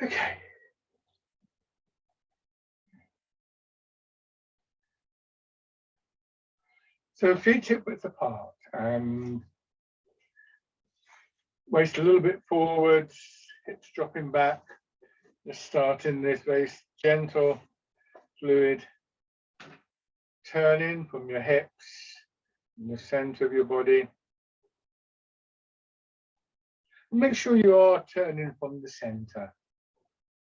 Okay. So feet hip width apart and waist a little bit forwards, hips dropping back. Just starting this very gentle, fluid turning from your hips in the center of your body. Make sure you are turning from the center.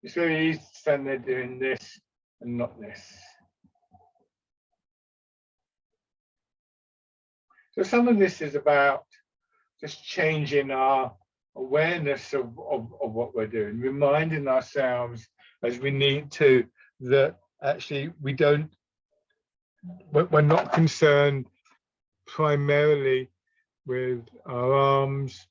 It's very easy to stand there doing this and not this. So some of this is about just changing our awareness of what we're doing, reminding ourselves as we need to that actually we're not concerned primarily with our arms.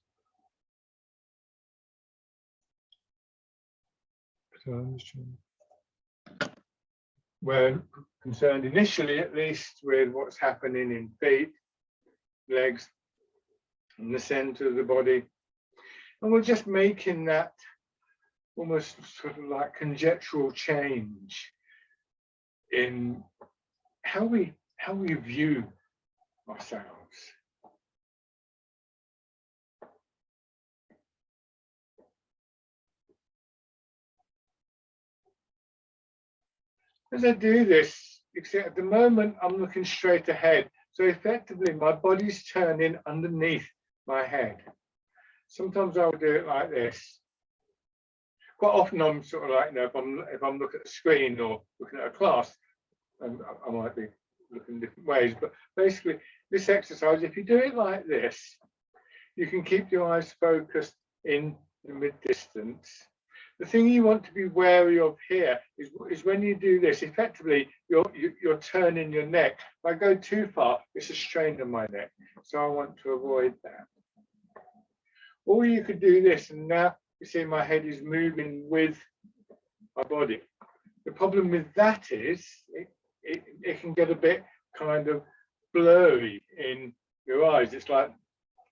We're concerned initially, at least, with what's happening in feet, legs, in the center of the body. And we're just making that almost sort of like conjectural change in how we view ourselves. As I do this, except at the moment I'm looking straight ahead. So effectively my body's turning underneath my head. Sometimes I'll do it like this. Quite often I'm sort of like, you know, if I'm looking at a screen or looking at a class, I might be looking different ways. But basically this exercise, if you do it like this, you can keep your eyes focused in the mid-distance. The thing you want to be wary of here is when you do this, effectively, you're turning your neck. If I go too far, it's a strain on my neck. So I want to avoid that. Or you could do this, and now you see my head is moving with my body. The problem with that is it can get a bit kind of blurry in your eyes. It's like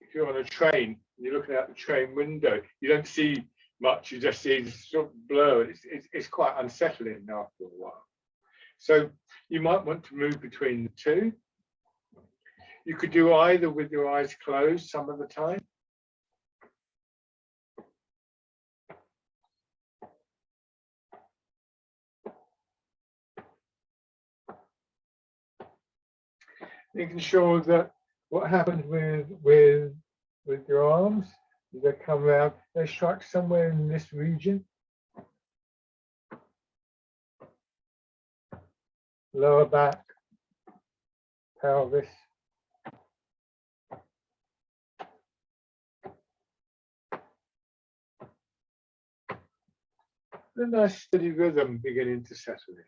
if you're on a train and you're looking out the train window, you don't see much, you just see this sort of blur. It's quite unsettling after a while. So you might want to move between the two. You could do either with your eyes closed some of the time. Making sure that what happens with your arms, they come around, they strike somewhere in this region. Lower back, pelvis. A nice steady rhythm beginning to settle in.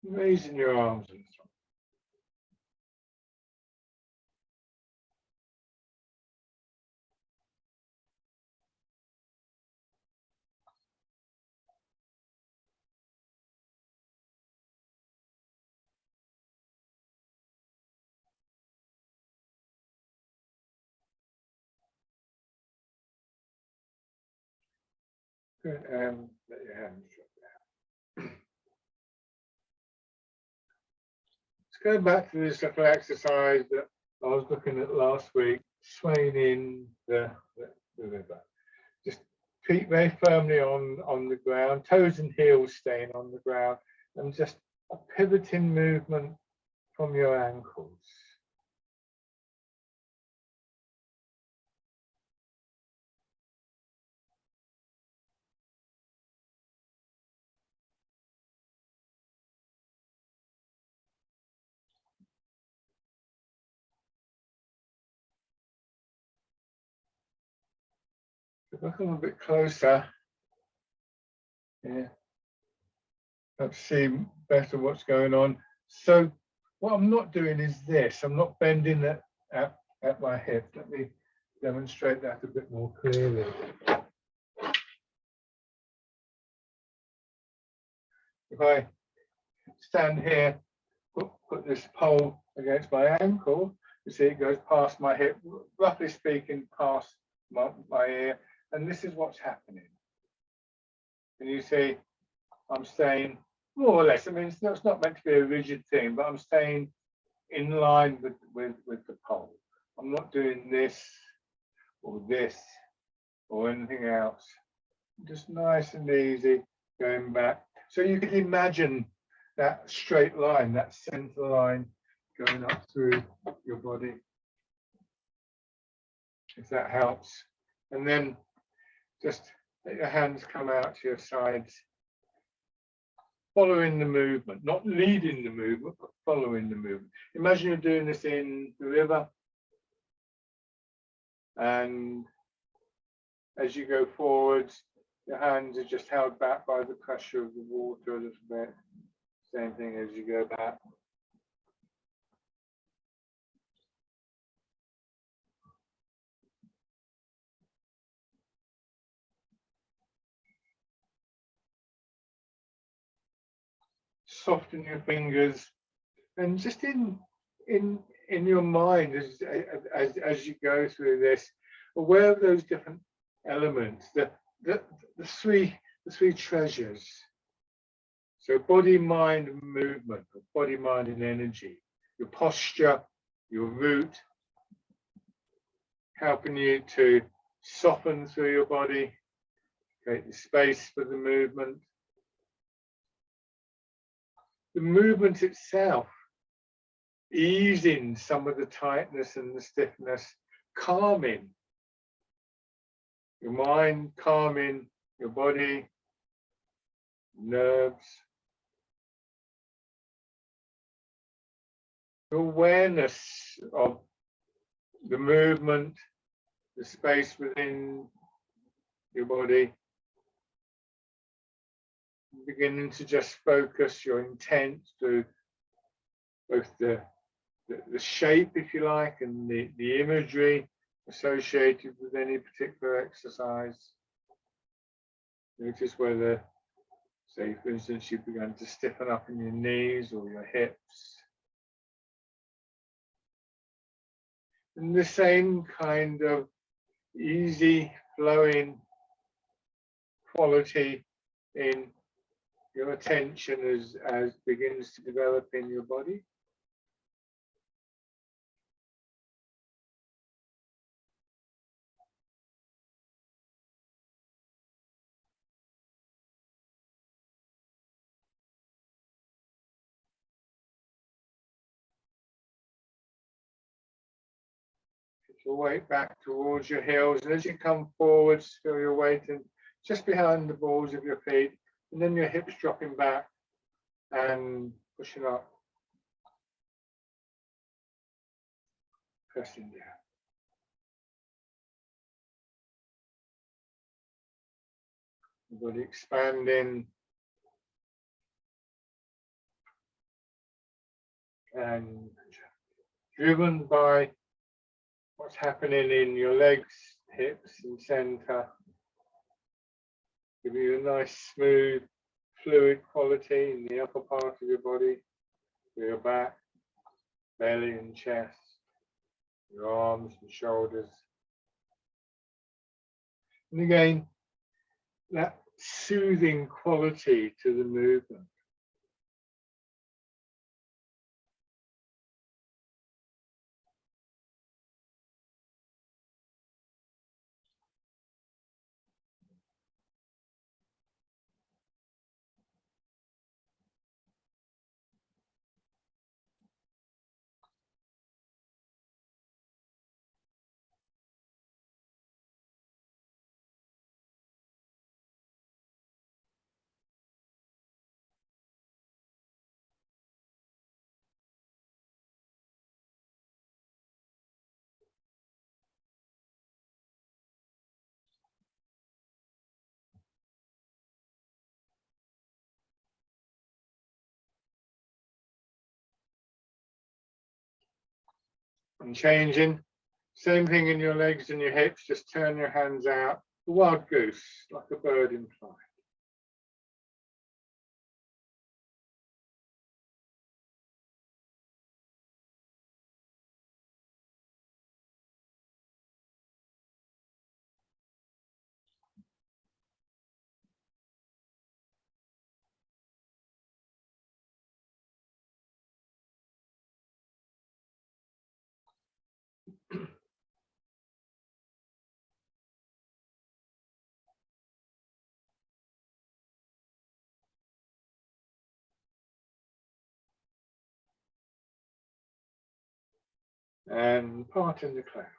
Raising your arms and so on. Good, let your hands drop down. Let's go back to this little exercise that I was looking at last week, swaying in the river. Just feet very firmly on the ground, toes and heels staying on the ground, and just a pivoting movement from your ankles. If I come a bit closer, yeah, perhaps see better what's going on. So what I'm not doing is this. I'm not bending it at my hip. Let me demonstrate that a bit more clearly. If I stand here, put this pole against my ankle, you see it goes past my hip, roughly speaking, past my ear, and this is what's happening. And you see, I'm staying more or less. I mean, it's not meant to be a rigid thing, but I'm staying in line with the pole. I'm not doing this or anything else. Just nice and easy going back. So you can imagine that straight line, that center line going up through your body, if that helps. And then just let your hands come out to your sides, following the movement, not leading the movement, but following the movement. Imagine you're doing this in the river, and as you go forwards, your hands are just held back by the pressure of the water a little bit. Same thing as you go back. Soften your fingers, and just in your mind as you go through this, aware of those different elements, the three treasures. So body, mind, and movement, or body, mind, and energy. Your posture, your root, helping you to soften through your body, create the space for the movement. The movement itself, easing some of the tightness and the stiffness, calming your mind, calming your body, nerves. Awareness of the movement, the space within your body. Beginning to just focus your intent to both the shape, if you like, and the imagery associated with any particular exercise. Notice whether, say, for instance, you've begun to stiffen up in your knees or your hips. And the same kind of easy flowing quality in your attention as begins to develop in your body. Your weight back towards your heels, and as you come forwards, feel your weight in just behind the balls of your feet, and then your hips dropping back and pushing up, pressing down. The body expanding and driven by what's happening in your legs, hips, and center. Give you a nice, smooth, fluid quality in the upper part of your body, your back, belly, and chest, your arms and shoulders. And again, that soothing quality to the movement. And changing. Same thing in your legs and your hips. Just turn your hands out. A wild goose, like a bird in flight. And part in the clouds.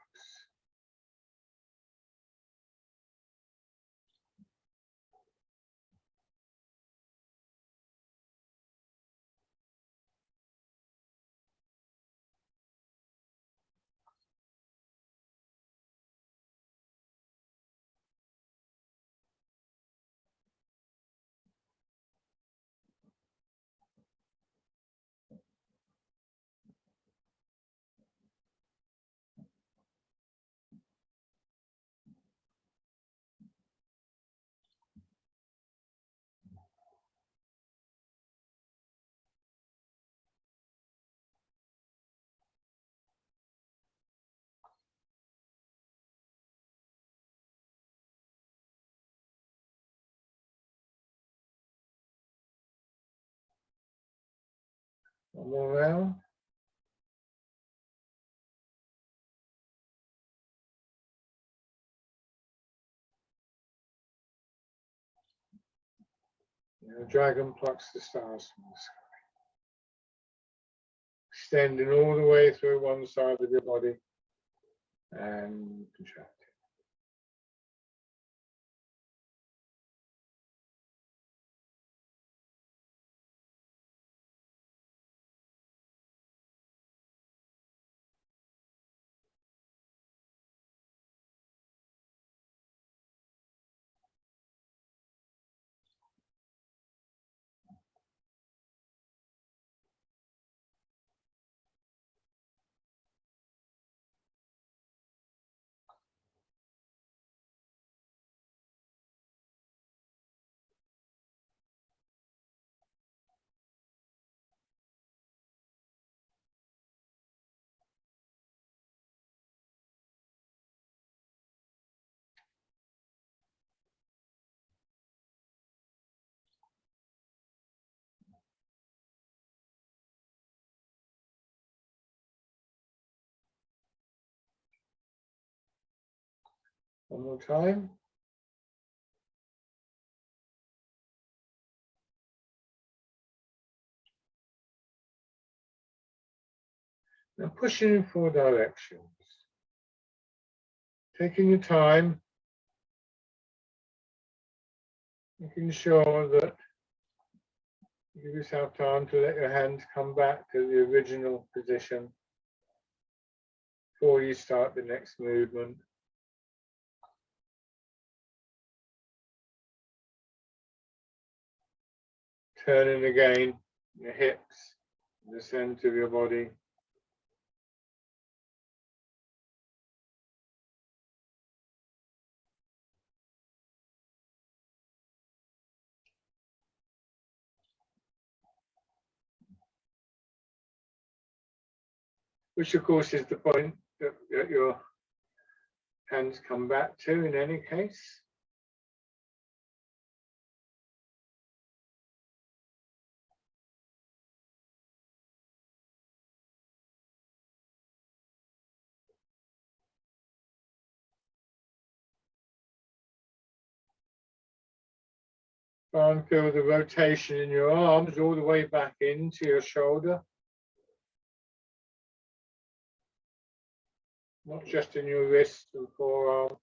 One more round. The dragon plucks the stars from the sky. Extending all the way through one side of your body and contracting. One more time. Now pushing in 4 directions. Taking your time, making sure that you give yourself time to let your hands come back to the original position before you start the next movement. Turning again, your hips, the center of your body. Which of course is the point that your hands come back to in any case. Try and feel the rotation in your arms all the way back into your shoulder. Not just in your wrists and forearm.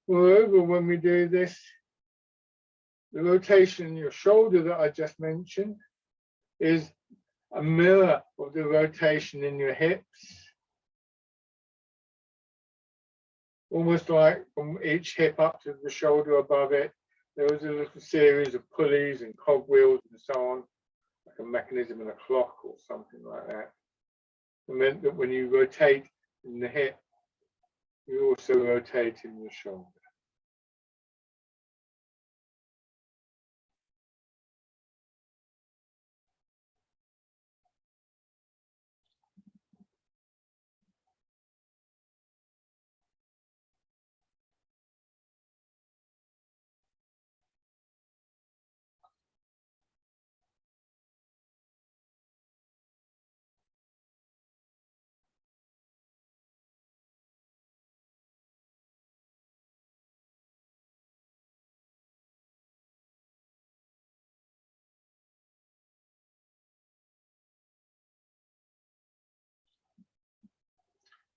Moreover, when we do this, the rotation in your shoulder that I just mentioned is a mirror of the rotation in your hips. almost like from each hip up to the shoulder above it, there was a little series of pulleys and cogwheels and so on, like a mechanism in a clock or something like that. It meant that when you rotate in the hip, you also rotate in the shoulder.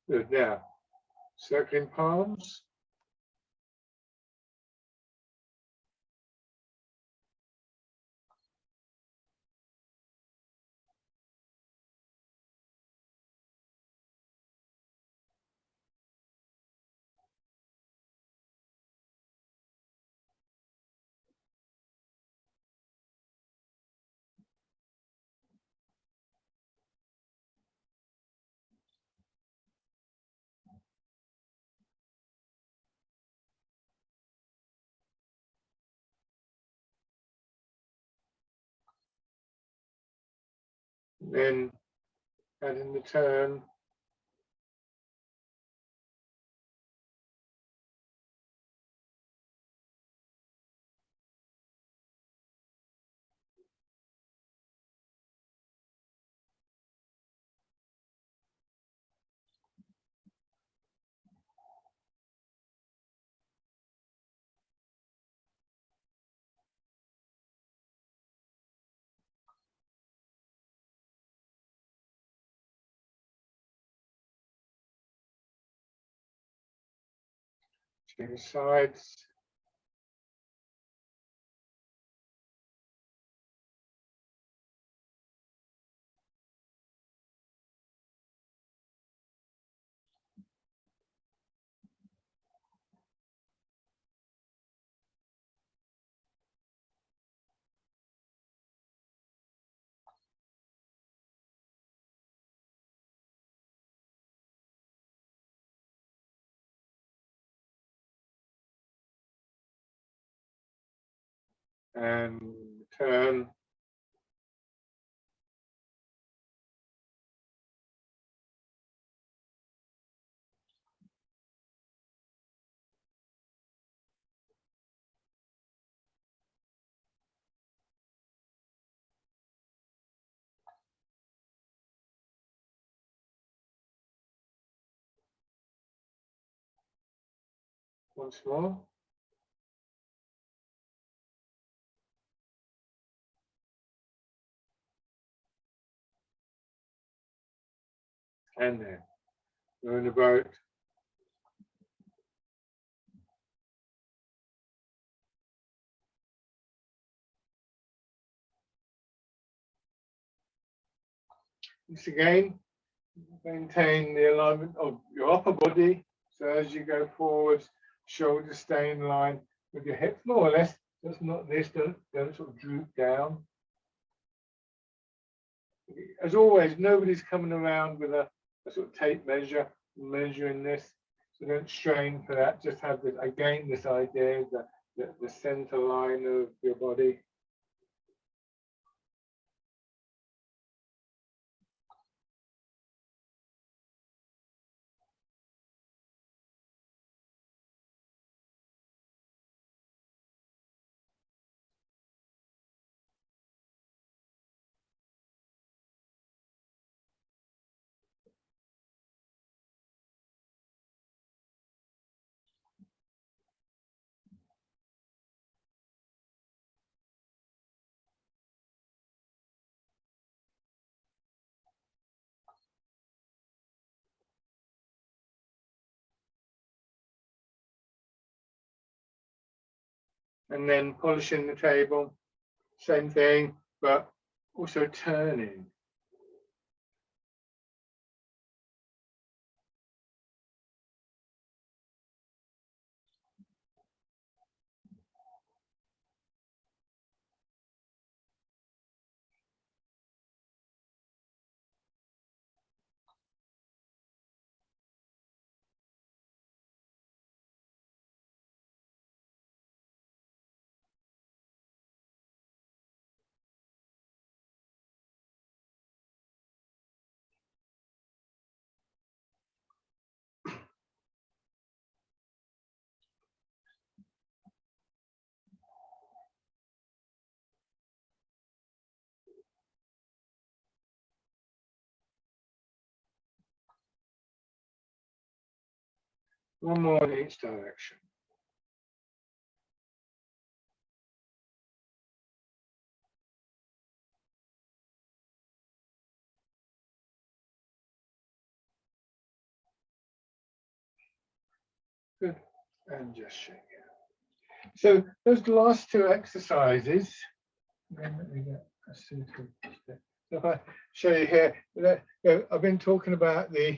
Good. Now, circling palms. Then adding the turn. Change sides. And turn. Once more. And then we're in the boat. Once again, maintain the alignment of your upper body. So as you go forwards, shoulders stay in line with your hips, more or less. Just not this, don't sort of droop down. As always, nobody's coming around with a sort of tape measure measuring this. So don't strain for that. Just have this, again, this idea that the center line of your body. And then polishing the table, same thing, but also turning. One more in each direction. Good. And just shake it. So those last two exercises, let me get a suitable. So if I show you here, I've been talking about the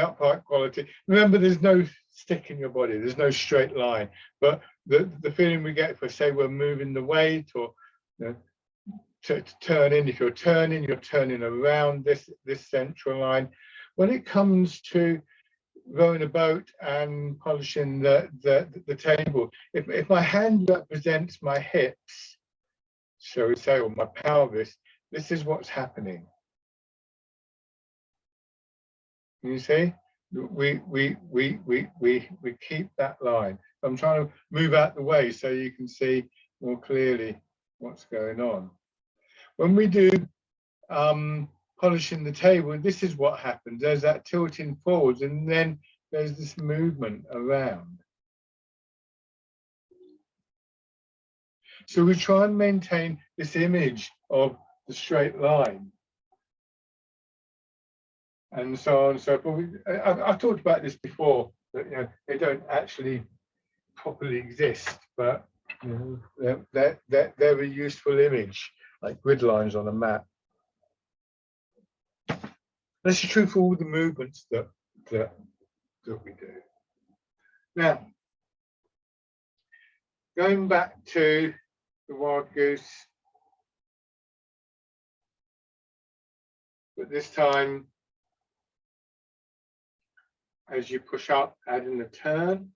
upright quality. Remember, there's no stick in your body, there's no straight line, but the feeling we get if we say we're moving the weight, or to turn in, if you're turning around this central line. When it comes to rowing a boat and polishing the table, if my hand represents my hips, shall we say, or my pelvis, this is what's happening. You see, we keep that line. I'm trying to move out the way so you can see more clearly what's going on. When we do polishing the table, this is what happens. There's that tilting forwards, and then there's this movement around. So we try and maintain this image of the straight line, and so on and so forth. I've talked about this before, that they don't actually properly exist, but they're a useful image, like grid lines on a map. This is true for all the movements that we do. Now, going back to the wild goose, but this time, as you push up, add in a turn.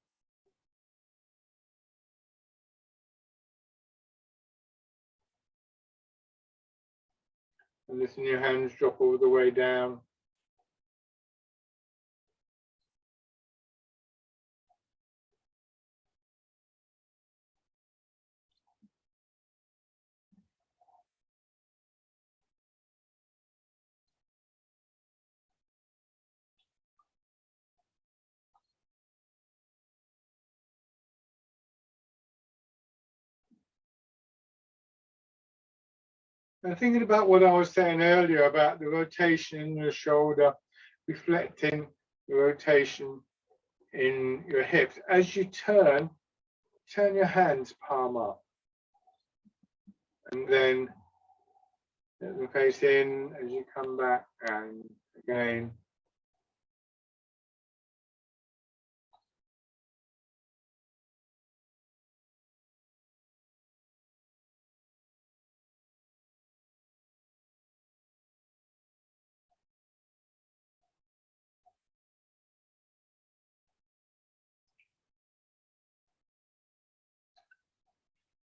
And listen, your hands drop all the way down. And thinking about what I was saying earlier about the rotation in your shoulder, reflecting the rotation in your hips. As you turn your hands palm up. And then let them face in as you come back, and again.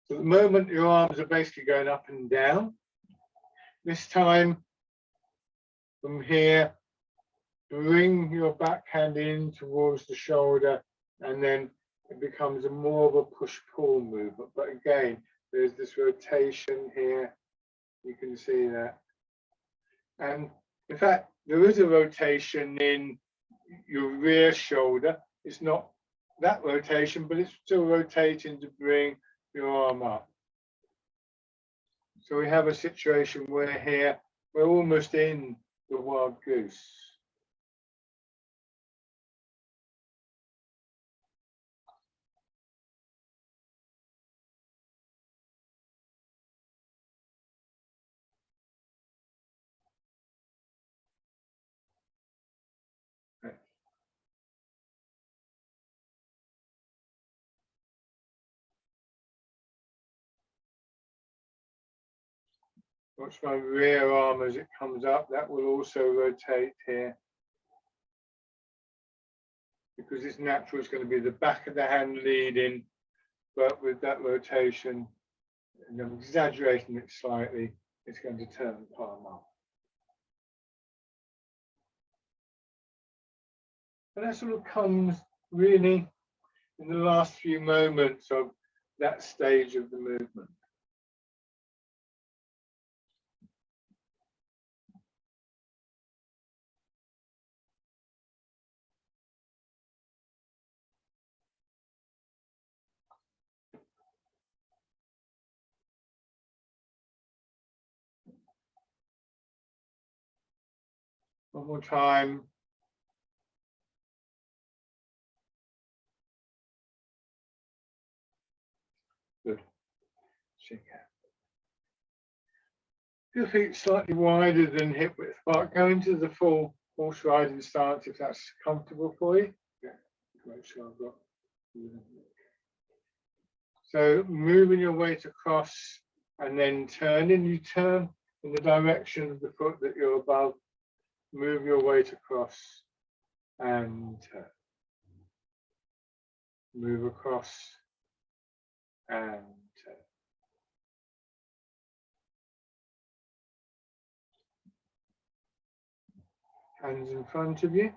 So at the moment, your arms are basically going up and down. This time, from here, bring your backhand in towards the shoulder, and then it becomes more of a push-pull movement. But again, there's this rotation here. You can see that. And in fact, there is a rotation in your rear shoulder. It's not that rotation, but it's still rotating to bring your arm up. So we have a situation where here we're almost in the wild goose. Watch my rear arm as it comes up. That will also rotate here, because it's natural. It's going to be the back of the hand leading, but with that rotation, and I'm exaggerating it slightly, it's going to turn palm up. And that sort of comes really in the last few moments of that stage of the movement. One more time. Good. Shake out. Your feet slightly wider than hip width apart. Go into the full horse riding stance if that's comfortable for you. Yeah, make sure I've got. So moving your weight across and then turning. You turn in the direction of the foot that you're above. Move your weight across and turn. Move across and turn. Hands in front of you.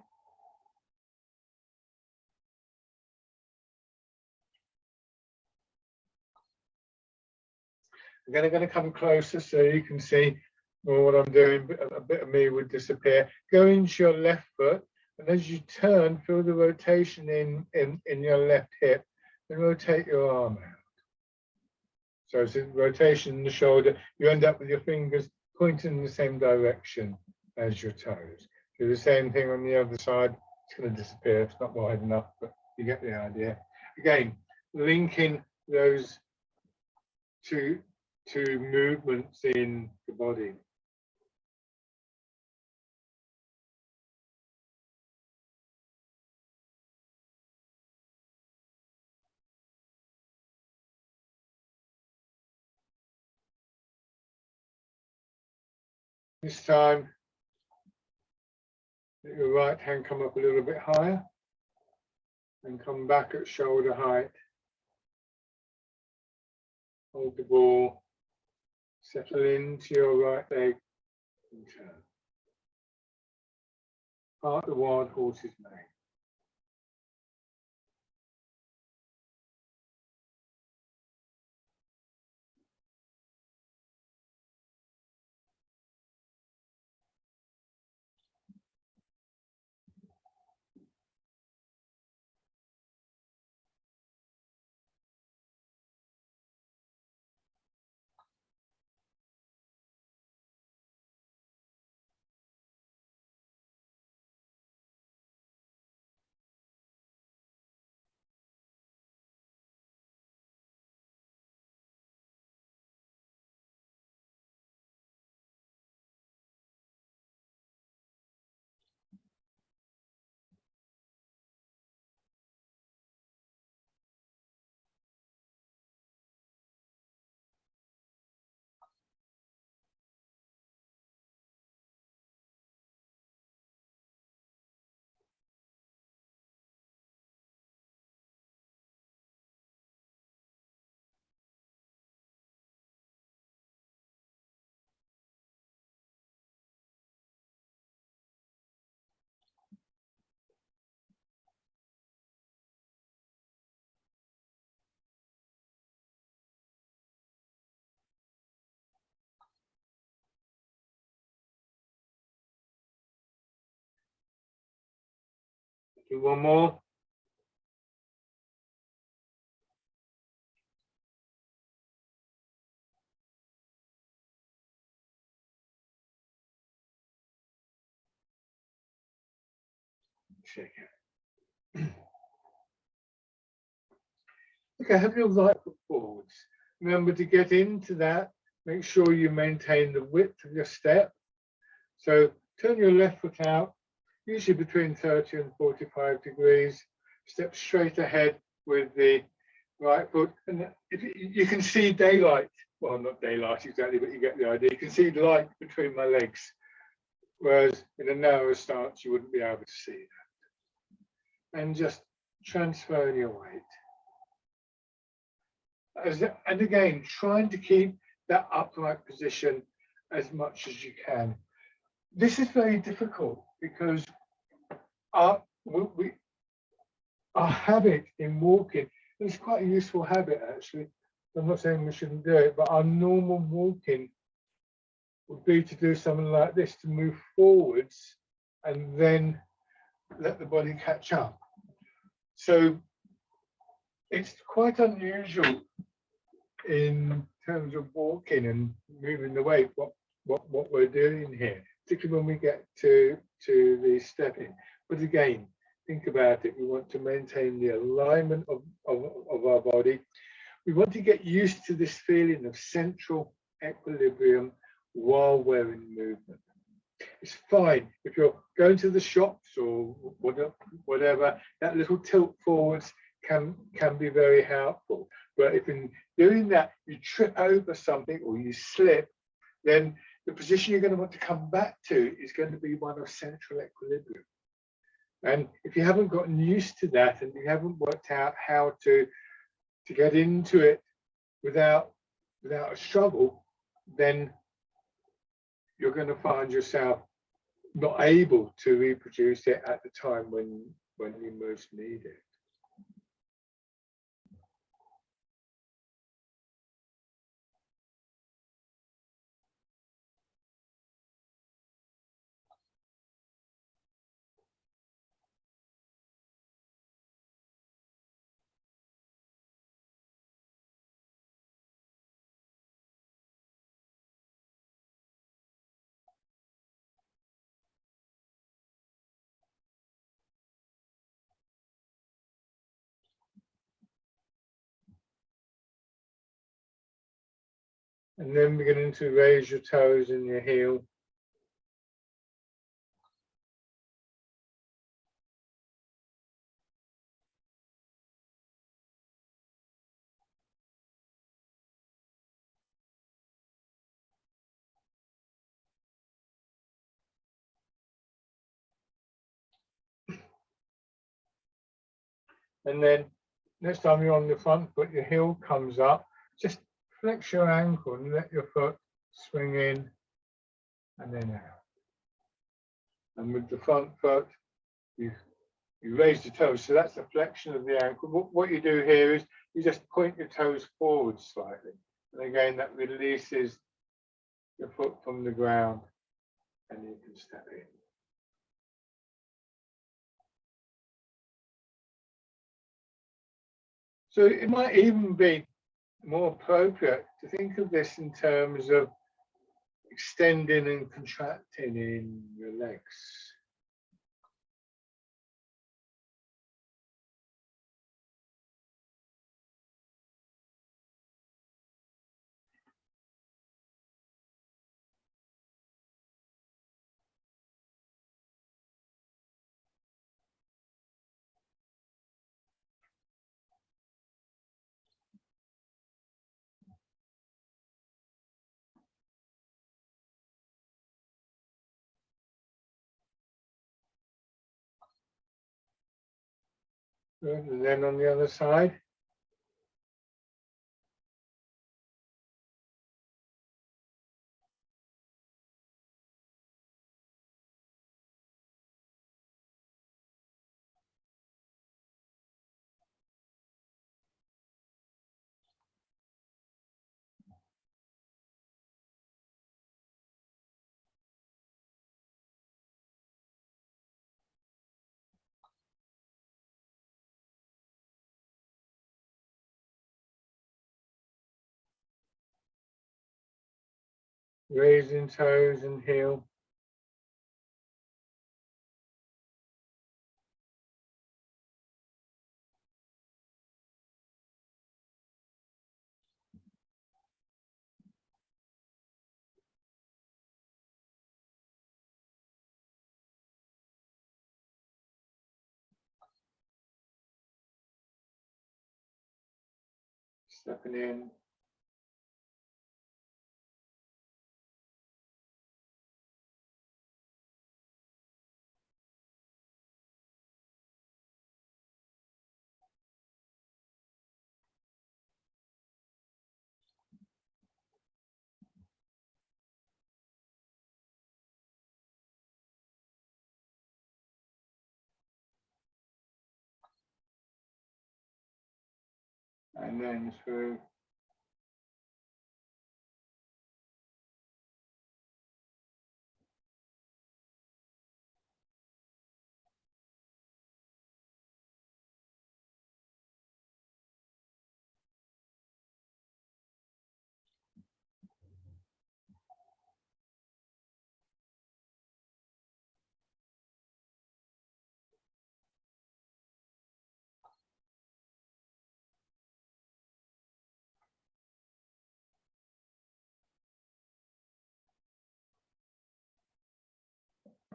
Again, I'm going to come closer so you can see more what I'm doing. A bit of me would disappear. Go into your left foot, and as you turn, feel the rotation in your left hip, and rotate your arm out. So it's a rotation in the shoulder. You end up with your fingers pointing in the same direction as your toes. Do the same thing on the other side. It's going to disappear. It's not wide enough, but you get the idea. Again, linking those two movements in the body. This time, let your right hand come up a little bit higher and come back at shoulder height. Hold the ball, settle into your right leg and turn. Part the wild horse's mane. Do one more. Shake it. Okay, have your right foot forwards. Remember to get into that. Make sure you maintain the width of your step. So turn your left foot out, usually between 30 and 45 degrees. Step straight ahead with the right foot. And if you can see daylight, well, not daylight exactly, but you get the idea. You can see light between my legs. Whereas in a narrow stance, you wouldn't be able to see that. And just transferring your weight. And again, trying to keep that upright position as much as you can. This is very difficult because our habit in walking, it's quite a useful habit actually. I'm not saying we shouldn't do it, but our normal walking would be to do something like this, to move forwards and then let the body catch up. So it's quite unusual in terms of walking and moving the weight, what we're doing here. particularly when we get to the stepping. But again, think about it. We want to maintain the alignment of our body. We want to get used to this feeling of central equilibrium while we're in movement. It's fine if you're going to the shops or whatever, that little tilt forwards can be very helpful. But if in doing that you trip over something or you slip, then the position you're going to want to come back to is going to be one of central equilibrium. And if you haven't gotten used to that and you haven't worked out how to get into it without a struggle, then you're going to find yourself not able to reproduce it at the time when you most need it. And then beginning to raise your toes and your heel. And then next time you're on the front foot, your heel comes up, just flex your ankle and let your foot swing in and then out. And with the front foot, you raise the toes. So that's the flexion of the ankle. What you do here is you just point your toes forward slightly. And again, that releases your foot from the ground and you can step in. So it might even be more appropriate to think of this in terms of extending and contracting in your legs. Good. And then on the other side. Raising toes and heel. Stepping in. And then through.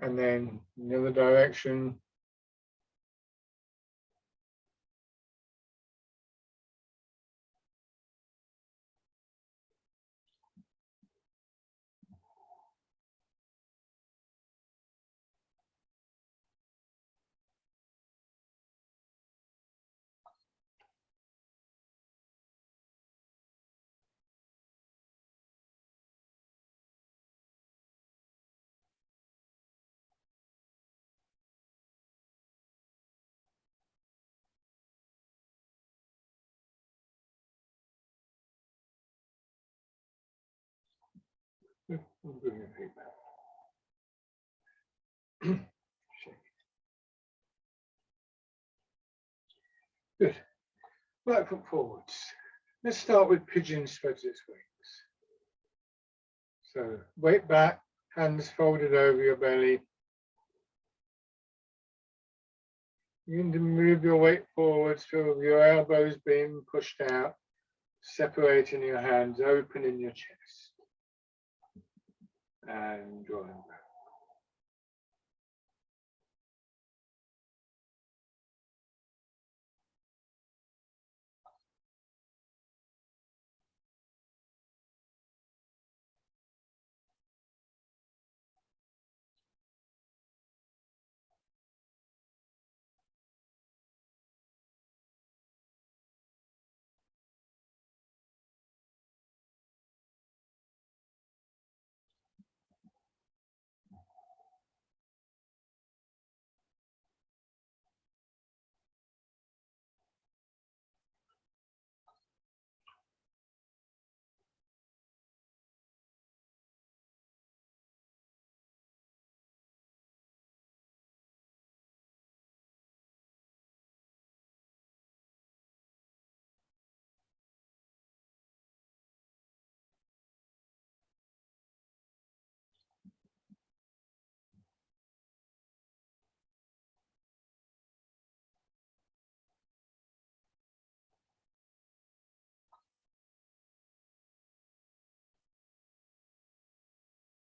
and then the other direction. Good. Right foot forwards. Let's start with pigeon spreads its wings. So weight back, hands folded over your belly. You can move your weight forwards, feel your elbows being pushed out, separating your hands, opening your chest. And drawing back.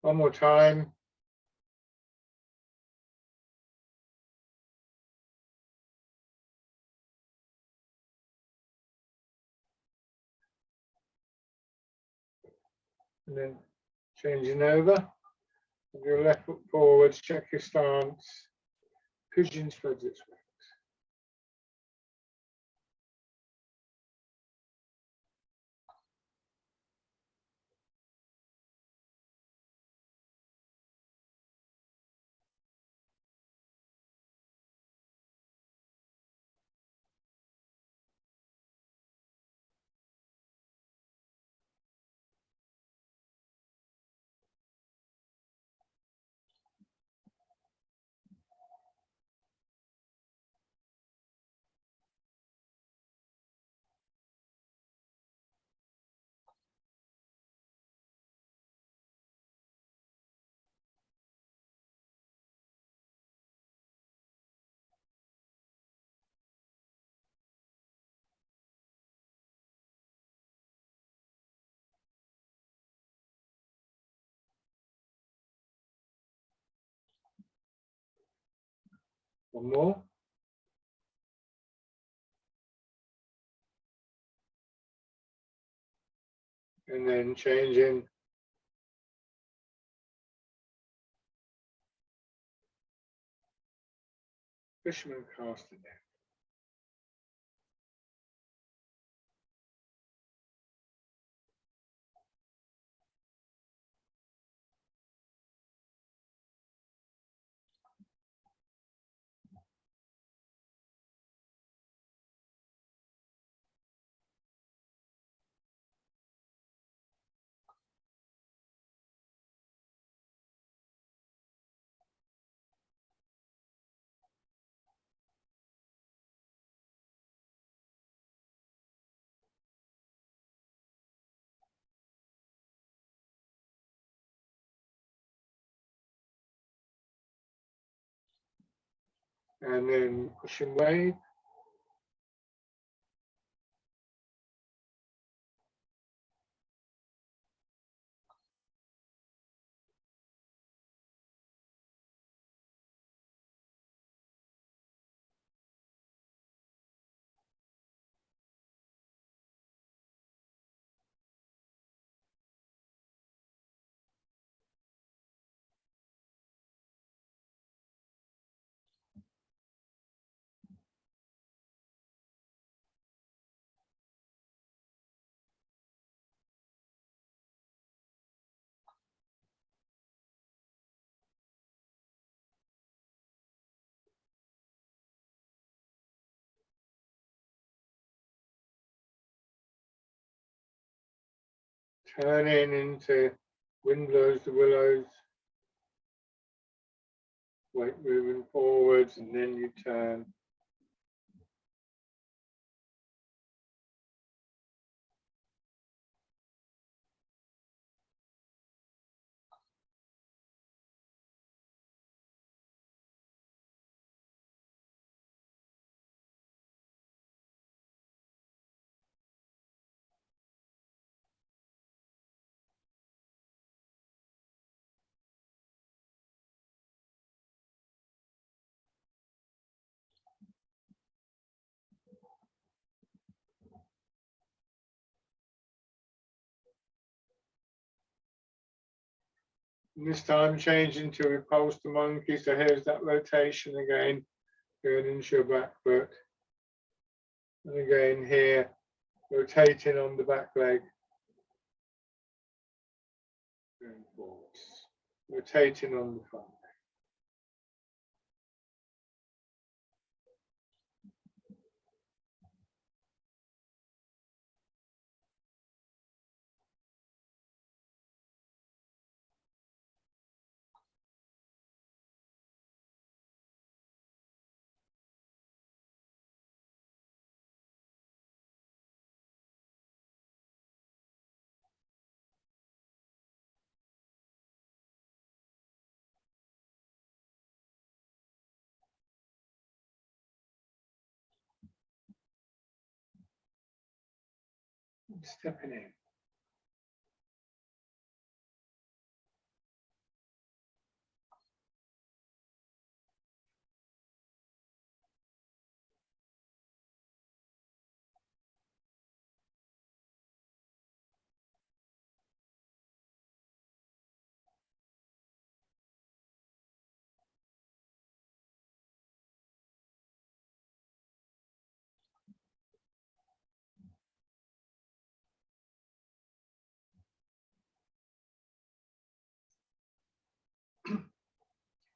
One more time. And then changing over. With your left foot forwards, check your stance. Pigeon spreads its wings. One more. And then changing. Fisherman cast it down. And then pushing wave. turning into wind blows the willows. Weight moving forwards, and then you turn. And this time changing to repulse the monkey. So here's that rotation again, going into your back foot. And again here, rotating on the back leg. Going forwards. Rotating on the front leg. Stepping in.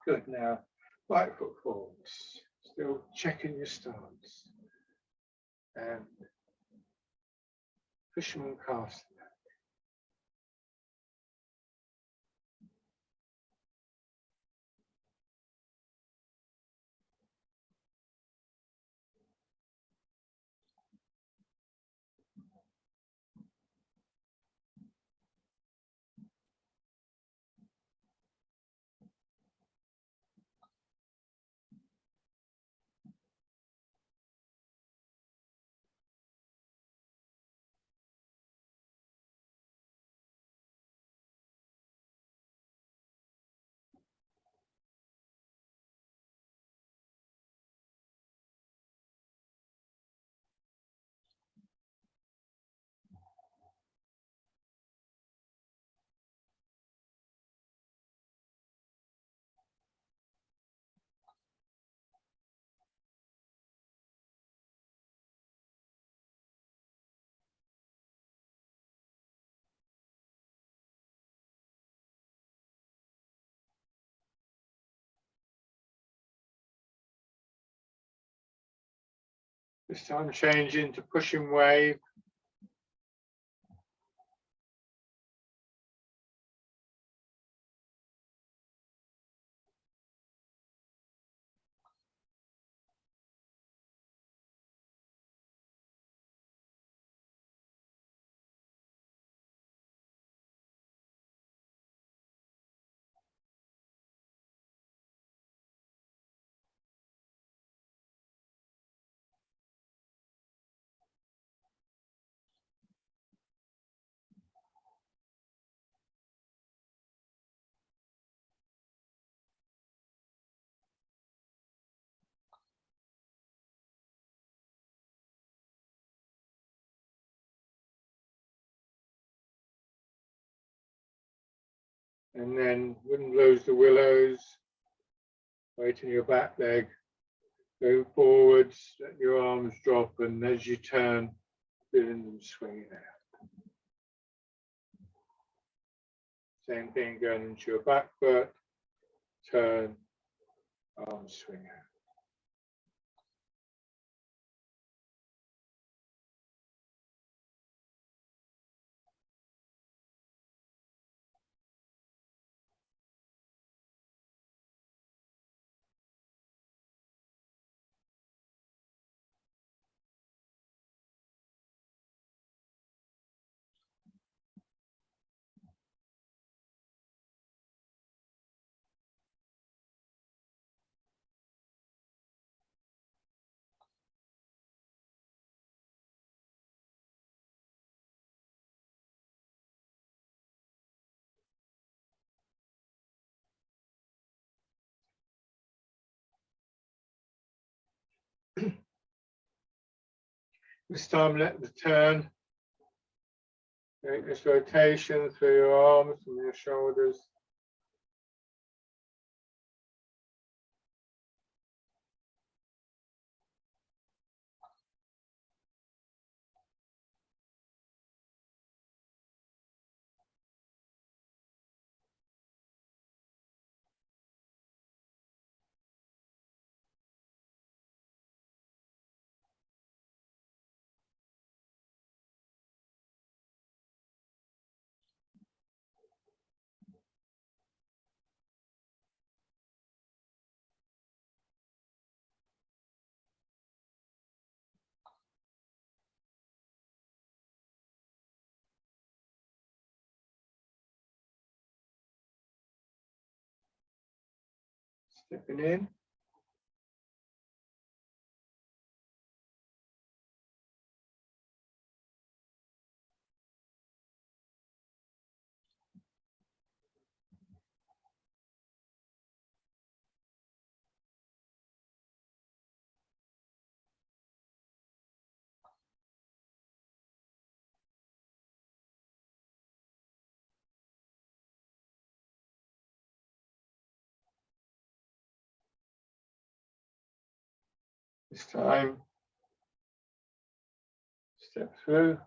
Good. Now, right foot forwards. Still checking your stance. And fisherman cast. This time changing to pushing wave. And then wind blows the willows, weight in your back leg, go forwards, let your arms drop, and as you turn, feeling them swinging out. Same thing going into your back foot, turn, arms swing out. This time let the turn. Make this rotation through your arms and your shoulders. Stepping in. This time, step through.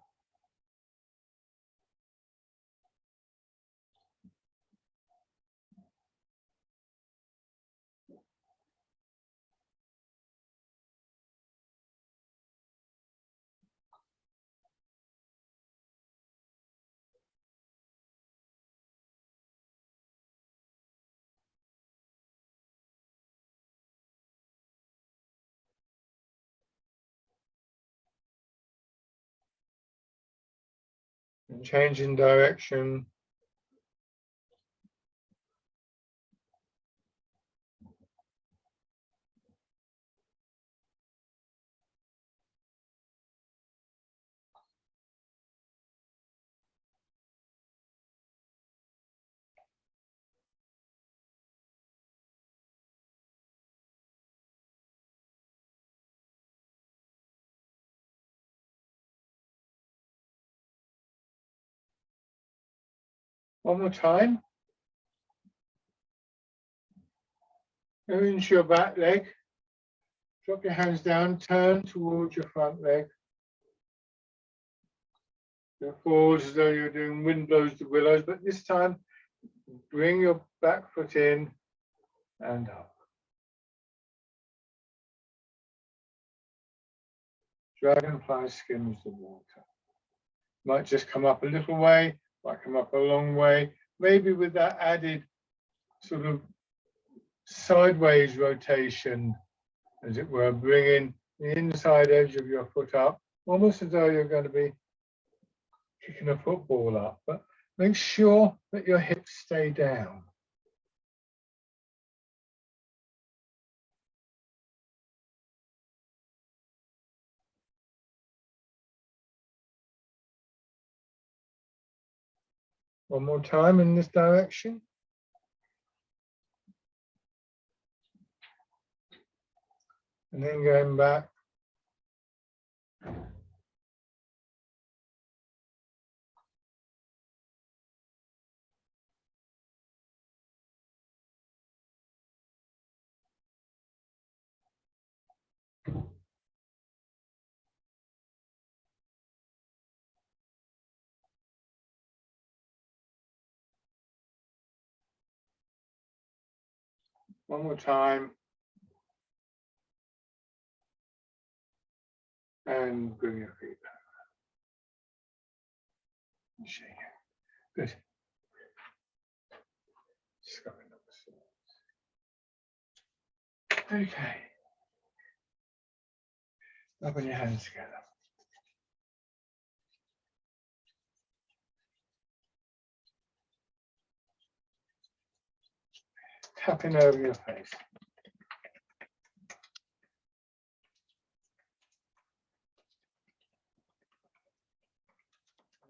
And changing direction. One more time. Go into your back leg. Drop your hands down, turn towards your front leg. Go forward as though you're doing wind blows to willows, but this time bring your back foot in and up. Dragonfly skims the water. Might just come up a little way, might come up a long way, maybe with that added sort of sideways rotation, as it were, bringing the inside edge of your foot up, almost as though you're going to be kicking a football up, but make sure that your hips stay down. One more time in this direction. And then going back. One more time. And bring your feet back. Shake it. Good. Scrubbing up the soles. Okay. Open your hands together. Tapping over your face.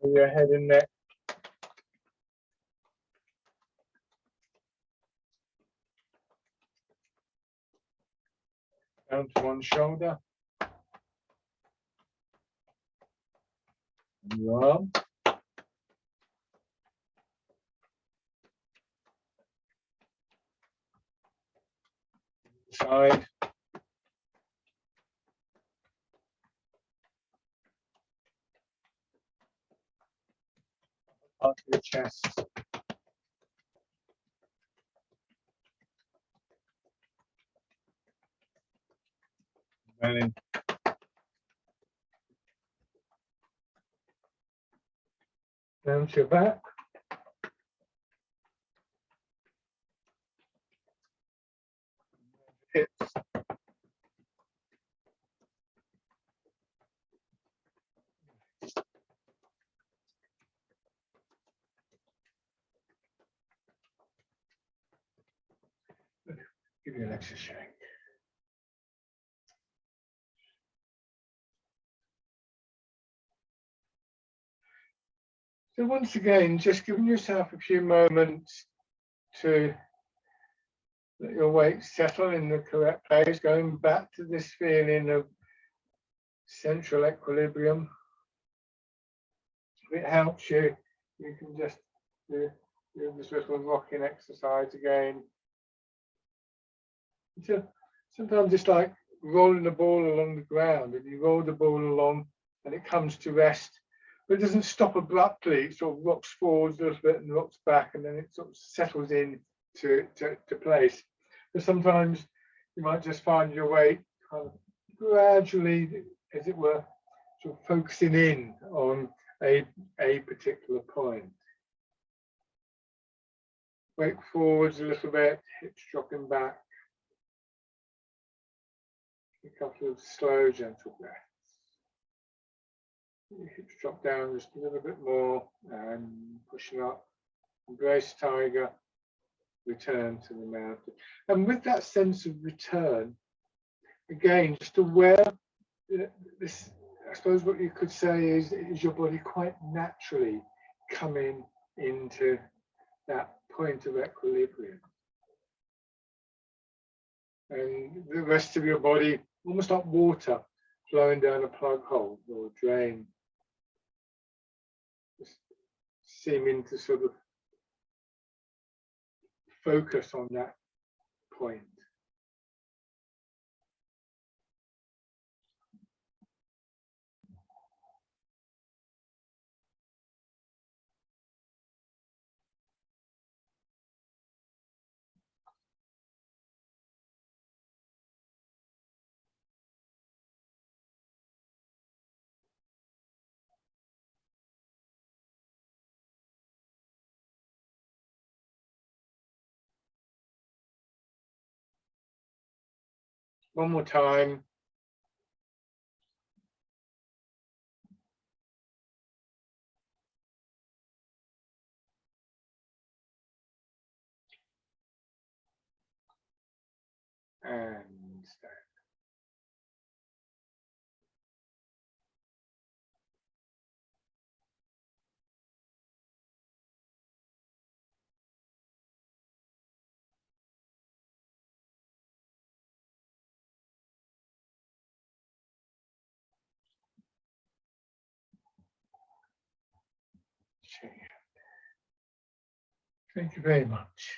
With your head and neck. Down to one shoulder. Your arm. Side. Up to the chest. Belly. Down to your back. Hips. Give your legs a shake. So once again, just giving yourself a few moments to let your weight settle in the correct place, going back to this feeling of central equilibrium. If it helps you, you can just do this little rocking exercise again. So sometimes it's like rolling the ball along the ground, and you roll the ball along and it comes to rest, but it doesn't stop abruptly. It sort of rocks forwards a little bit and rocks back, and then it sort of settles in to place. But sometimes you might just find your weight kind of gradually, as it were, sort of focusing in on a particular point. Weight forwards a little bit, hips dropping back. A couple of slow, gentle breaths. Your hips drop down just a little bit more and pushing up. Embrace tiger. Return to the mountain. And with that sense of return, again, just aware that this, I suppose what you could say is your body quite naturally coming into that point of equilibrium. And the rest of your body, almost like water flowing down a plug hole or a drain, just seeming to sort of focus on that point. One more time. And stand. Thank you very much.